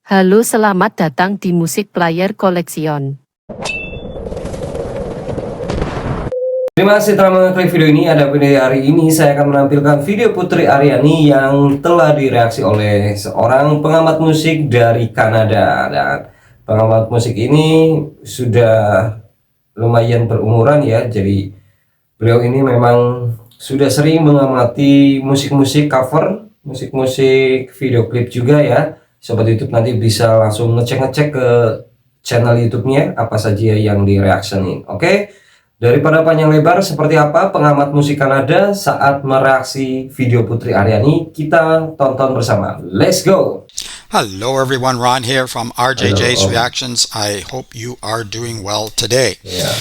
Halo, selamat datang di Musik Player Collection. Terima kasih telah mengklik video ini. Adapun hari ini saya akan menampilkan video Putri Ariani yang telah direaksi oleh seorang pengamat musik dari Kanada. Dan pengamat musik ini sudah lumayan berumuran ya. Jadi beliau ini memang sudah sering mengamati musik-musik cover, musik-musik video klip juga ya. Sobat YouTube nanti bisa langsung ngecek-ngecek ke channel YouTube-nya apa saja yang direaksenin. Oke? Daripada panjang lebar, seperti apa pengamat musik Kanada saat mereaksi video Putri Ariani, kita tonton bersama. Let's go! Hello everyone, Ron here from RJJ's Hello. Reactions. I hope you are doing well today. Yeah.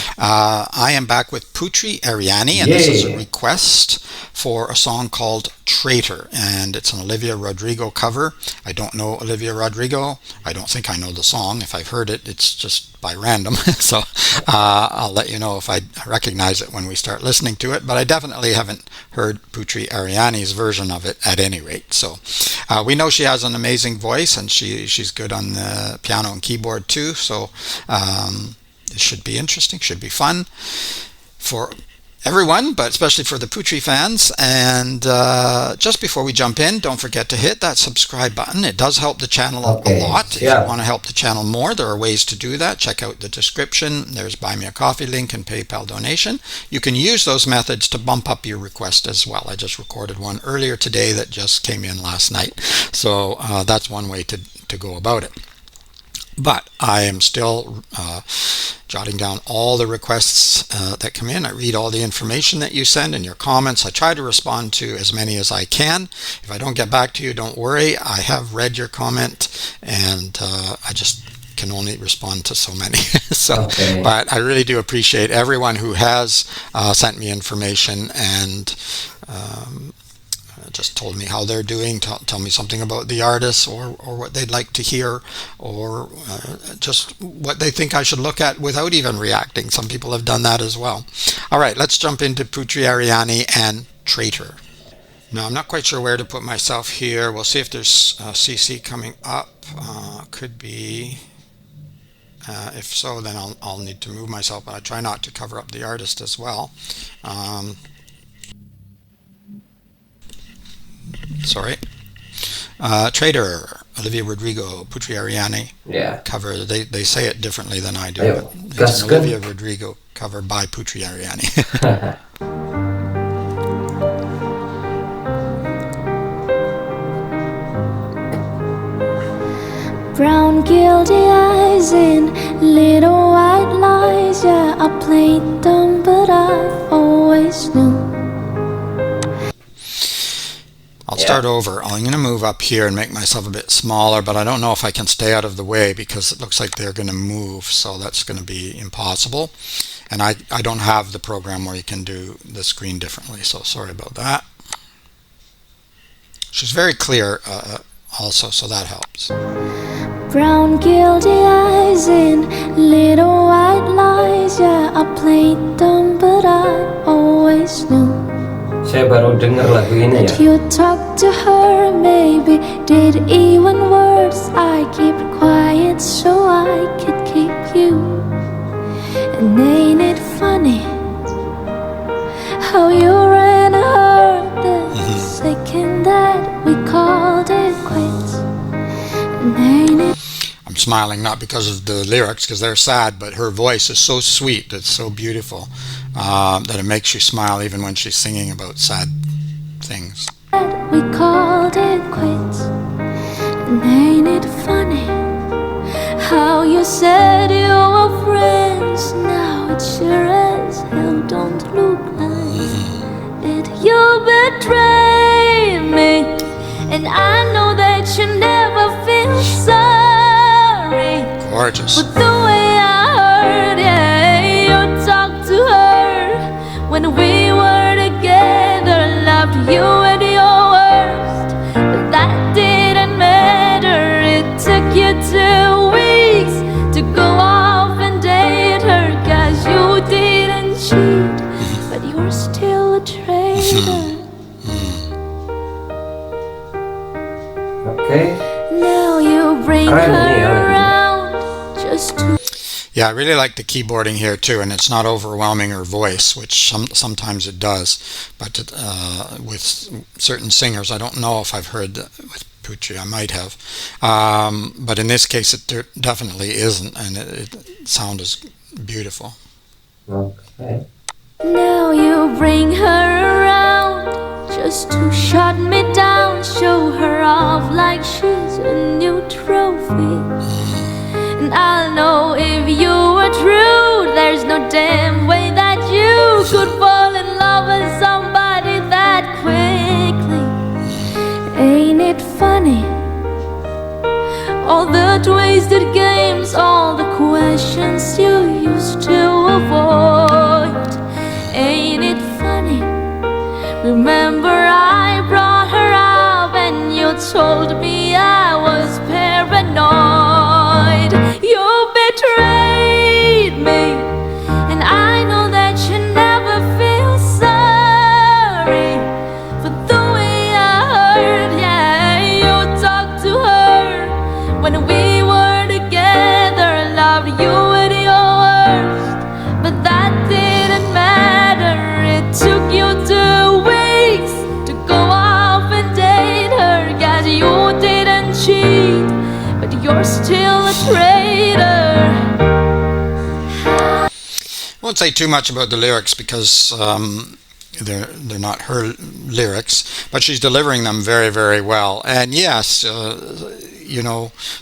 I am back with Putri Ariani, and this is a Yeah. request for a song called Traitor, and it's an Olivia Rodrigo cover. I don't know Olivia Rodrigo. I don't think I know the song. If I've heard it, it's just by random. So I'll let you know if I recognize it when we start listening to it, but I definitely haven't heard Putri Ariani's version of it at any rate. So we know she has an amazing voice, and she's good on the piano and keyboard too. So it should be interesting, should be fun for everyone, but especially for the Putri fans. And just before we jump in, don't forget to hit that subscribe button. It does help the channel a lot. If you want to help the channel more, there are ways to do that. Check out the description. There's Buy Me a Coffee link and PayPal donation. You can use those methods to bump up your request as well. I just recorded one earlier today that just came in last night. So that's one way to go about it. But I am still jotting down all the requests that come in. I read all the information that you send and your comments. I try to respond to as many as I can. If I don't get back to you, don't worry. I have read your comment, and I just can only respond to so many. But I really do appreciate everyone who has sent me information and just told me how they're doing, tell me something about the artists, or what they'd like to hear, or just what they think I should look at without even reacting. Some people have done that as well. All right, let's jump into Putri Ariani and Traitor. Now, I'm not quite sure where to put myself here. We'll see if there's CC coming up. Could be. If so, then I'll need to move myself, but I try not to cover up the artist as well. Sorry. Traitor, Olivia Rodrigo, Putri Ariani cover. They say it differently than I do. But it's an Olivia Rodrigo cover by Putri Ariani. Brown guilty eyes and little white lies. Yeah, I played dumb, but I always knew. I'll start over. I'm going to move up here and make myself a bit smaller, but I don't know if I can stay out of the way because it looks like they're going to move, so that's going to be impossible. And I don't have the program where you can do the screen differently, so sorry about that. She's very clear also, so that helps. Brown guilty eyes and little white lies. Yeah, I played dumb, but I always knew. Saya baru dengar lagu ini ya. You talk to her, maybe did even worse. I keep quiet so I could keep you. And ain't it funny how you ran her the second that we called it quits? And ain't it? I'm smiling not because of the lyrics, because they're sad, but her voice is so sweet, it's so beautiful, that it makes you smile even when she's singing about sad things. We called it quits. And ain't it funny how you said you were friends? Now it sure as hell don't look like it. You betrayed me, and I know that you never feel sorry. Gorgeous. But the way I heard, yeah, you talked to her when we were together, loved you at your worst, but that didn't matter. It took you 2 weeks to go off and date her, 'cause you didn't cheat, but you're still a traitor. Oke. Now you bring Keren ini ya lagunya. around just to Yeah, I really like the keyboarding here too, and it's not overwhelming her voice, which sometimes it does. But with certain singers, I don't know if I've heard with Putri, I might have. But in this case, it definitely isn't, and it sound is beautiful. Oke. Now you bring her around just to shut me down, show her off like she's a new trophy. And I'll know if you were true, there's no damn way that you could fall in love with somebody that quickly. Ain't it funny? All the twisted games, all the questions you used to avoid. Ain't it funny? Remember I brought her up and you told me I was paranoid. You betrayed me, and I know that you never feel sorry for the way I hurt. Yeah, you talked to her when we were together, loved you at your worst, but that didn't matter. It took you 2 weeks to go off and date her. Guess you didn't cheat, but you're still a traitor. I won't say too much about the lyrics because they're not her lyrics, but she's delivering them very, very well. And yes,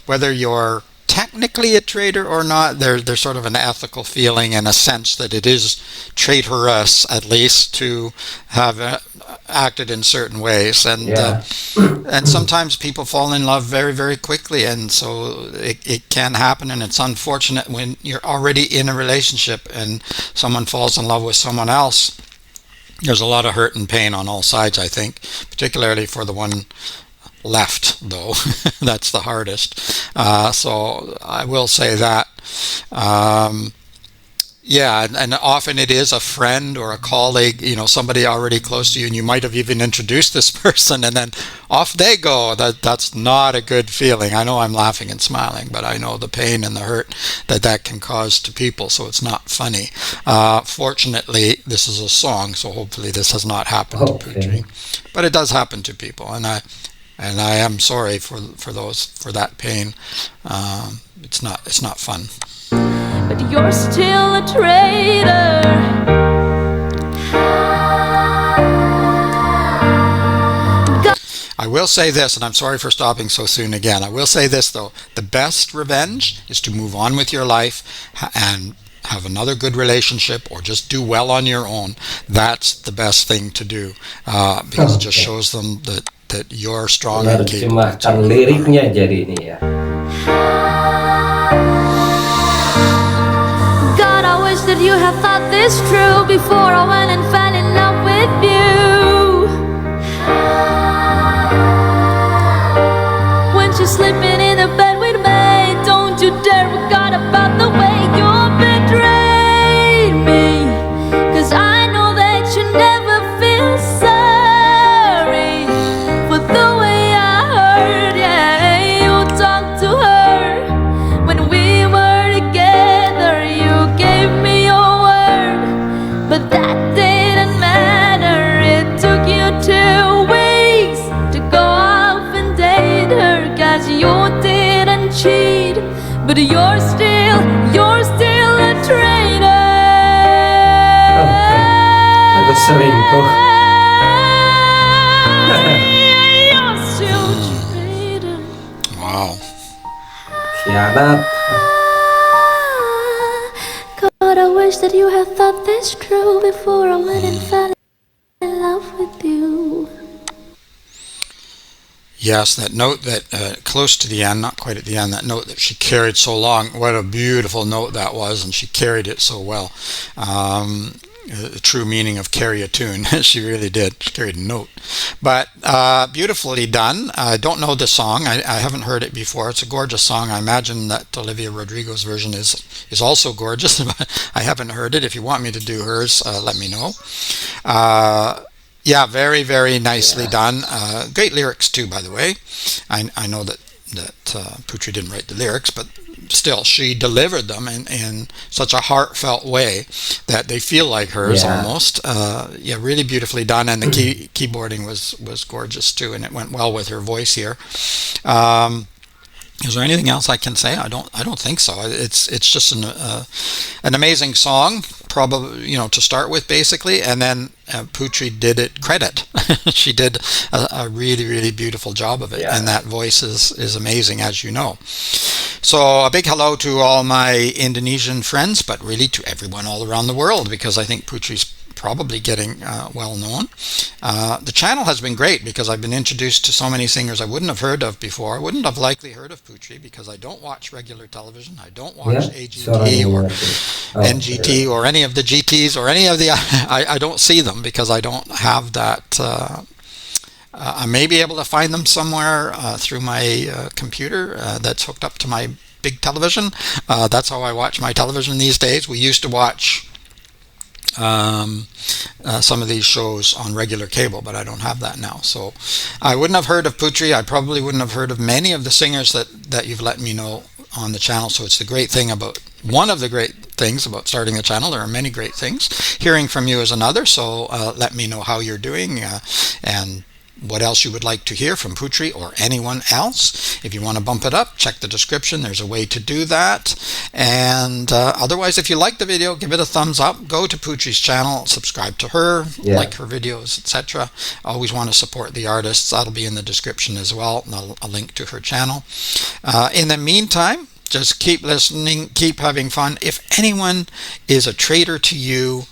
whether you're technically a traitor or not, there's sort of an ethical feeling and a sense that it is traitorous, at least, to have acted in certain ways. And and sometimes people fall in love very, very quickly, and so it can happen, and it's unfortunate when you're already in a relationship and someone falls in love with someone else. There's a lot of hurt and pain on all sides, I think, particularly for the one left, though. That's the hardest. So I will say that. Yeah, and often it is a friend or a colleague, somebody already close to you, and you might have even introduced this person, and then off they go. That's not a good feeling. I know I'm laughing and smiling, but I know the pain and the hurt that can cause to people, so it's not funny. Fortunately, this is a song, so hopefully this has not happened to Putri. But it does happen to people, and I am sorry for that pain. It's not fun. But you're still a traitor. I will say this, and I'm sorry for stopping so soon again. I will say this, though. The best revenge is to move on with your life and have another good relationship, or just do well on your own. That's the best thing to do, because it just shows them that you're strong and capable. Terjemahkan liriknya jadi ini ya. God, I wish that you had thought this through before I went and fell in love with you. When you're sleeping in the bed with me, don't you dare forget about the way you betrayed me. 'Cause I know that you never feel sorry for the way I hurt. Yeah, you talked to her when we were together. You gave me your word, but that didn't matter. It took you 2 weeks to go off and date her. 'Cause you didn't cheat, but you're still a traitor. Aku selingkuh. You're still a traitor. Wow. Khianat. God, I wish that you had thought this through before I went and fell in love with you. Yes, that note that close to the end, not quite at the end, that note that she carried so long. What a beautiful note that was, and she carried it so well. The true meaning of carry a tune. She really did. She carried a note. But beautifully done. I don't know the song. I haven't heard it before. It's a gorgeous song. I imagine that Olivia Rodrigo's version is also gorgeous. I haven't heard it. If you want me to do hers, let me know. Yeah, very, very nicely done. Great lyrics too, by the way. I know that Putri didn't write the lyrics, but still she delivered them in such a heartfelt way that they feel like hers almost. Yeah, really beautifully done, and the keyboarding was gorgeous too, and it went well with her voice here. Is there anything else I can say? I don't think so. It's just an amazing song, probably, to start with, basically, and then Putri did it credit. She did a really, really beautiful job of it, and that voice is amazing, as you know. So a big hello to all my Indonesian friends, but really to everyone all around the world, because I think Putri's probably getting well known. The channel has been great because I've been introduced to so many singers I wouldn't have heard of before. I wouldn't have likely heard of Putri because I don't watch regular television. I don't watch AGT or NGT or any of the GTs or any of the... I don't see them because I don't have that... I may be able to find them somewhere through my computer that's hooked up to my big television. That's how I watch my television these days. We used to watch some of these shows on regular cable, but I don't have that now. So I wouldn't have heard of Putri. I probably wouldn't have heard of many of the singers that you've let me know on the channel. So it's one of the great things about starting a channel. There are many great things. Hearing from you is another. So let me know how you're doing and what else you would like to hear from Putri or anyone else. If you want to bump it up, check the description. There's a way to do that. And otherwise, if you like the video, give it a thumbs up. Go to Putri's channel, subscribe to her, like her videos, etc. Always want to support the artists. That'll be in the description as well, and a link to her channel. In the meantime, just keep listening, keep having fun. If anyone is a traitor to you,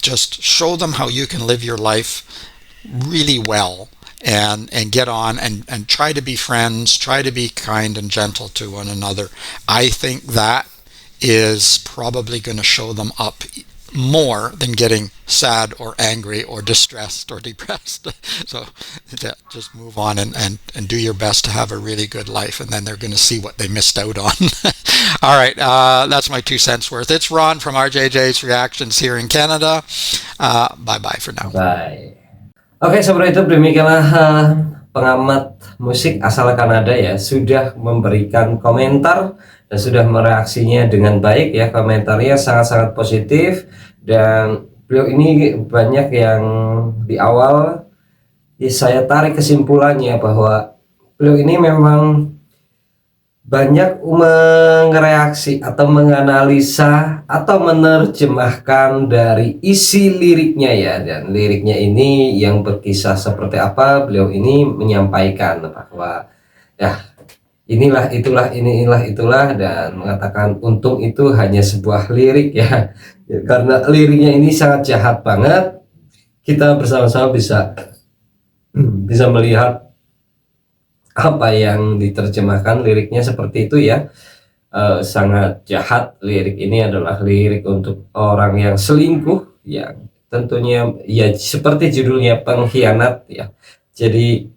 just show them how you can live your life really well and get on and try to be friends, try to be kind and gentle to one another. I think that is probably going to show them up more than getting sad or angry or distressed or depressed. So just move on and do your best to have a really good life, and then they're going to see what they missed out on. All right, that's my 2 cents worth. It's Ron from RJJ's Reactions here in Canada. Bye-bye for now. Bye. Oke, seperti itu demikianlah pengamat musik asal Kanada ya, sudah memberikan komentar dan sudah mereaksinya dengan baik ya. Komentarnya sangat-sangat positif, dan beliau ini banyak yang di awal ya, saya tarik kesimpulannya bahwa beliau ini memang banyak mereaksi atau menganalisa atau menerjemahkan dari isi liriknya ya, dan liriknya ini yang berkisah seperti apa, beliau ini menyampaikan bahwa ya inilah itulah dan mengatakan untung itu hanya sebuah lirik ya, karena liriknya ini sangat jahat banget. Kita bersama-sama bisa melihat apa yang diterjemahkan liriknya seperti itu ya. Sangat jahat. Lirik ini adalah lirik untuk orang yang selingkuh, yang tentunya ya seperti judulnya, pengkhianat ya. Jadi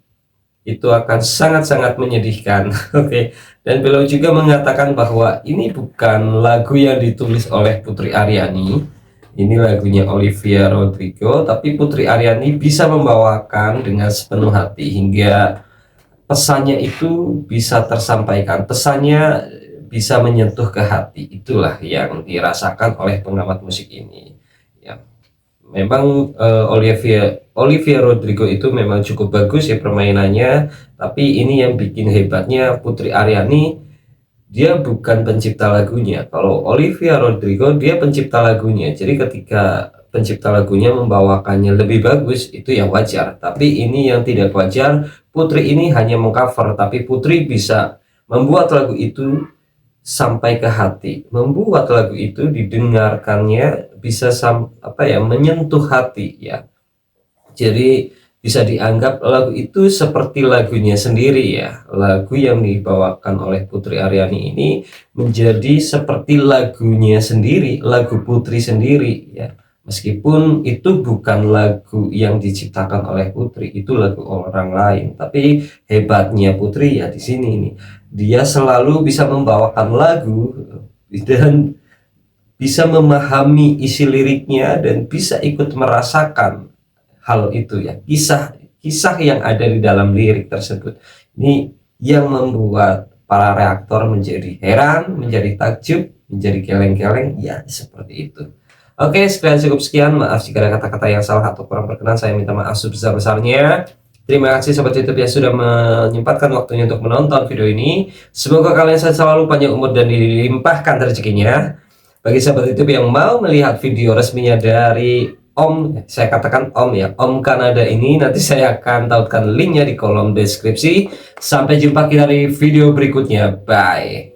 itu akan sangat-sangat menyedihkan. Oke. Dan beliau juga mengatakan bahwa ini bukan lagu yang ditulis oleh Putri Ariani, ini lagunya Olivia Rodrigo, tapi Putri Ariani bisa membawakan dengan sepenuh hati hingga pesannya itu bisa tersampaikan, pesannya bisa menyentuh ke hati. Itulah yang dirasakan oleh pengamat musik ini ya. Memang Olivia Rodrigo itu memang cukup bagus ya permainannya, tapi ini yang bikin hebatnya Putri Ariani, dia bukan pencipta lagunya. Kalau Olivia Rodrigo dia pencipta lagunya, jadi ketika pencipta lagunya membawakannya lebih bagus, itu yang wajar. Tapi ini yang tidak wajar, Putri ini hanya mengcover, tapi Putri bisa membuat lagu itu sampai ke hati, membuat lagu itu didengarkannya bisa menyentuh hati ya. Jadi bisa dianggap lagu itu seperti lagunya sendiri ya. Lagu yang dibawakan oleh Putri Ariani ini menjadi seperti lagunya sendiri, lagu Putri sendiri ya. Meskipun itu bukan lagu yang diciptakan oleh Putri, itu lagu orang lain. Tapi hebatnya Putri ya di sini nih, dia selalu bisa membawakan lagu dan bisa memahami isi liriknya dan bisa ikut merasakan hal itu ya, kisah yang ada di dalam lirik tersebut. Ini yang membuat para reaktor menjadi heran, menjadi takjub, menjadi geleng-geleng, ya seperti itu. Oke, sekian. Maaf jika ada kata-kata yang salah atau kurang berkenan, saya minta maaf sebesar-besarnya. Terima kasih sobat YouTube yang sudah menyempatkan waktunya untuk menonton video ini. Semoga kalian selalu panjang umur dan dilimpahkan rezekinya. Bagi sahabat YouTube yang mau melihat video resminya dari Om, saya katakan Om ya, Om Kanada ini, nanti saya akan tautkan linknya di kolom deskripsi. Sampai jumpa kita di video berikutnya. Bye.